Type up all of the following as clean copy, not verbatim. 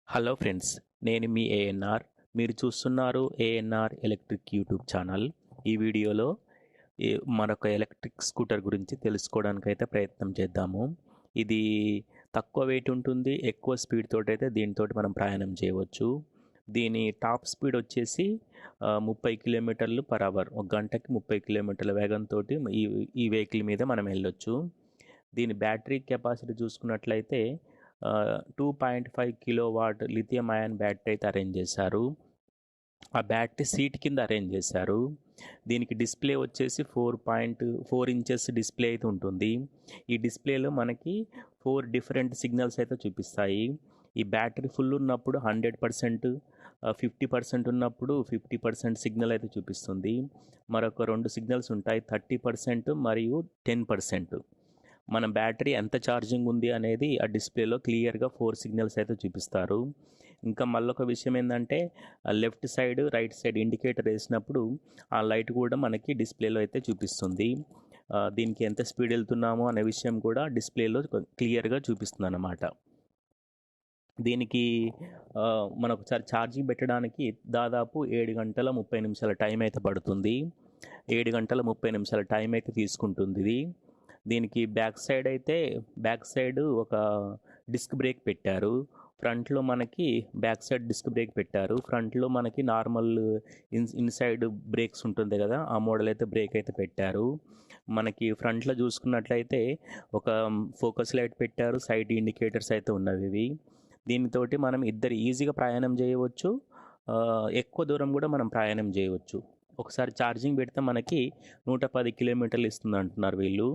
Hello friends, నేను మీ ఏఎన్ఆర్. మీరు చూస్తున్నారు ఏఎన్ఆర్ ఎలక్ట్రిక్ యూట్యూబ్ ఛానల్. ఈ వీడియోలో మరొక ఎలక్ట్రిక్ స్కూటర్ గురించి తెలుసుకోవడానికైతే ప్రయత్నం చేద్దాము. ఇది తక్కువ వెయిట్ ఉంటుంది, ఎక్కువ స్పీడ్ తోటి అయితే దీనితోటి మనం ప్రయాణం చేయవచ్చు. దీని టాప్ స్పీడ్ వచ్చేసి 30 కిలోమీటర్లు పర్ అవర్, ఒక గంటకి 30 కిలోమీటర్ల వేగంతో ఈ వెహికల్ మీద మనం వెళ్ళొచ్చు. దీని బ్యాటరీ కెపాసిటీ చూసుకున్నట్లయితే 2.5 కిలోవాట్ లిథియం అయాన్ బ్యాటరీ అయితే అరేంజ్ చేశారు. ఆ బ్యాటరీ సీట్ కింద అరేంజ్ చేశారు. దీనికి డిస్ప్లే వచ్చేసి 4.4 ఇంచెస్ డిస్ప్లే అయితే ఉంటుంది. ఈ డిస్ప్లేలో మనకి 4 డిఫరెంట్ సిగ్నల్స్ అయితే చూపిస్తాయి. ఈ బ్యాటరీ ఫుల్ ఉన్నప్పుడు 100%, 50% ఉన్నప్పుడు 50% సిగ్నల్ అయితే చూపిస్తుంది. మరొక 2 సిగ్నల్స్ ఉంటాయి, 30% మరియు 10%. మన బ్యాటరీ ఎంత ఛార్జింగ్ ఉంది అనేది ఆ డిస్ప్లేలో క్లియర్గా 4 సిగ్నల్స్ అయితే చూపిస్తారు. ఇంకా మళ్ళొక విషయం ఏంటంటే, left side right side indicator వేసినప్పుడు ఆ లైట్ కూడా మనకి డిస్ప్లేలో అయితే చూపిస్తుంది. దీనికి ఎంత స్పీడ్ వెళ్తున్నామో అనే విషయం కూడా డిస్ప్లేలో క్లియర్గా చూపిస్తుంది అన్నమాట. దీనికి మనకు ఛార్జింగ్ పెట్టడానికి దాదాపు 7 గంటల 30 నిమిషాల టైం అయితే పడుతుంది. 7 గంటల 30 నిమిషాల టైం అయితే తీసుకుంటుంది ఇది. దీనికి బ్యాక్ సైడ్ ఒక డిస్క్ బ్రేక్ పెట్టారు. ఫ్రంట్లో మనకి బ్యాక్ సైడ్ డిస్క్ బ్రేక్ పెట్టారు. ఫ్రంట్లో మనకి నార్మల్ ఇన్సైడ్ బ్రేక్స్ ఉంటుంది కదా, ఆ మోడల్ అయితే బ్రేక్ అయితే పెట్టారు. మనకి ఫ్రంట్లో చూసుకున్నట్లయితే ఒక ఫోకస్ లైట్ పెట్టారు, సైడ్ ఇండికేటర్స్ అయితే ఉన్నవి ఇవి. దీనితోటి మనం ఇద్దరు ఈజీగా ప్రయాణం చేయవచ్చు, ఎక్కువ దూరం కూడా మనం ప్రయాణం చేయవచ్చు. ఒకసారి ఛార్జింగ్ పెడితే మనకి 110 కిలోమీటర్లు ఇస్తుంది అంటున్నారు వీళ్ళు.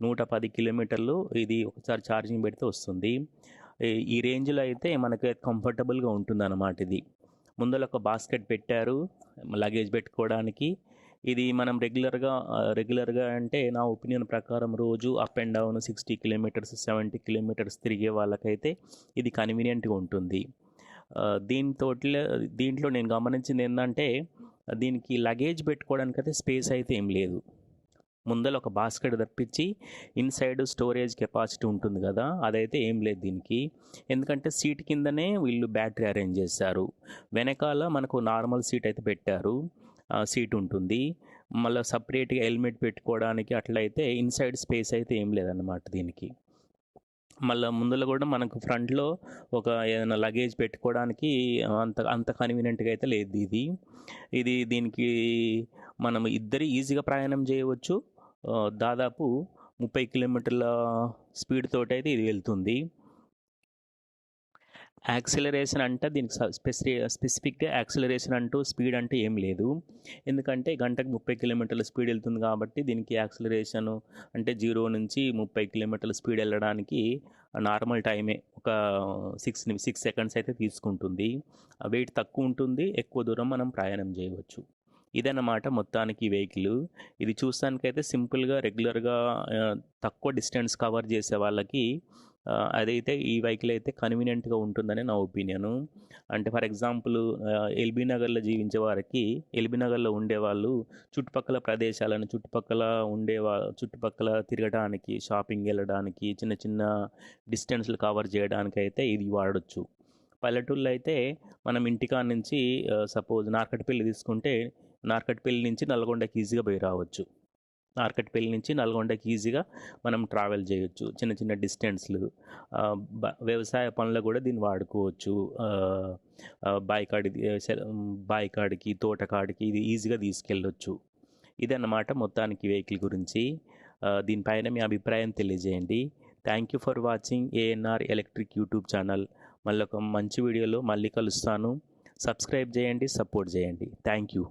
110 కిలోమీటర్లు ఇది ఒకసారి ఛార్జింగ్ పెడితే వస్తుంది. ఈ రేంజ్లో అయితే మనకి కంఫర్టబుల్గా ఉంటుంది అన్నమాట. ఇది ముందర ఒక బాస్కెట్ పెట్టారు లగేజ్ పెట్టుకోవడానికి. ఇది మనం రెగ్యులర్గా అంటే నా ఒపీనియన్ ప్రకారం రోజు up and down 60 kilometres 70 kilometres తిరిగే వాళ్ళకైతే ఇది కన్వీనియంట్గా ఉంటుంది. దీంట్లో నేను గమనించింది ఏంటంటే, దీనికి లగేజ్ పెట్టుకోవడానికి అయితే స్పేస్ అయితే ఏం లేదు. ముందర ఒక బాస్కెట్ తప్పించి ఇన్సైడ్ స్టోరేజ్ కెపాసిటీ ఉంటుంది కదా, అదైతే ఏం లేదు దీనికి. ఎందుకంటే సీట్ కిందనే వీళ్ళు బ్యాటరీ అరేంజ్ చేశారు. వెనకాల మనకు నార్మల్ సీట్ అయితే పెట్టారు, సీట్ ఉంటుంది. మళ్ళీ సపరేట్గా హెల్మెట్ పెట్టుకోవడానికి అట్లయితే ఇన్సైడ్ స్పేస్ అయితే ఏం లేదన్నమాట దీనికి. మళ్ళీ ముందర కూడా మనకు ఫ్రంట్లో ఒక ఏదైనా లగేజ్ పెట్టుకోవడానికి అంత కన్వీనియంట్గా అయితే లేదు దీనికి మనం ఇద్దరు ఈజీగా ప్రయాణం చేయవచ్చు. దాదాపు 30 కిలోమీటర్ల స్పీడ్ తోటి అయితే ఇది వెళ్తుంది. యాక్సిలరేషన్ అంటే దీనికి స్పెసిఫిక్గా యాక్సిలరేషన్ అంటూ స్పీడ్ అంటే ఏం లేదు. ఎందుకంటే గంటకు 30 కిలోమీటర్ల స్పీడ్ వెళ్తుంది కాబట్టి దీనికి యాక్సిలరేషన్ అంటే 0 నుంచి 30 కిలోమీటర్ల స్పీడ్ వెళ్ళడానికి నార్మల్ టైమే, ఒక 6 సెకండ్స్ అయితే తీసుకుంటుంది. వెయిట్ తక్కువ ఉంటుంది, ఎక్కువ దూరం మనం ప్రయాణం చేయవచ్చు. ఇదన్నమాట మొత్తానికి వెహికల్. ఇది చూస్తానికైతే సింపుల్గా రెగ్యులర్గా తక్కువ డిస్టెన్స్ కవర్ చేసే వాళ్ళకి అదైతే ఈ వెహికల్ అయితే కన్వీనియంట్గా ఉంటుందని నా ఒపీనియను. అంటే ఫర్ ఎగ్జాంపుల్ ఎల్బీ నగర్లో జీవించే వారికి, ఎల్బీ నగర్లో ఉండేవాళ్ళు చుట్టుపక్కల ప్రదేశాలను చుట్టుపక్కల తిరగడానికి, షాపింగ్ వెళ్ళడానికి, చిన్న చిన్న డిస్టెన్స్లు కవర్ చేయడానికి అయితే ఇది వాడచ్చు. పల్లెటూళ్ళు అయితే మనం ఇంటికాడ నుంచి సపోజ్ నార్కట్పల్లి తీసుకుంటే నార్కట్పల్లి నుంచి నల్గొండకి ఈజీగా పోయి రావచ్చు. నార్కట్పల్లి నుంచి నల్గొండకి ఈజీగా మనం ట్రావెల్ చేయొచ్చు, చిన్న చిన్న డిస్టెన్స్లు. వ్యవసాయ పనులు కూడా దీన్ని వాడుకోవచ్చు. బాయికాడికి తోటకాడికి ఇది ఈజీగా తీసుకెళ్ళొచ్చు. ఇదన్నమాట మొత్తానికి వెహికల్ గురించి. దీనిపైన మీ అభిప్రాయం తెలియజేయండి. Thank you for watching ANR electric YouTube channel. మళ్ళీ ఒక మంచి వీడియోలో మళ్ళీ కలుస్తాను. సబ్స్క్రైబ్ చేయండి, సపోర్ట్ చేయండి. Thank you.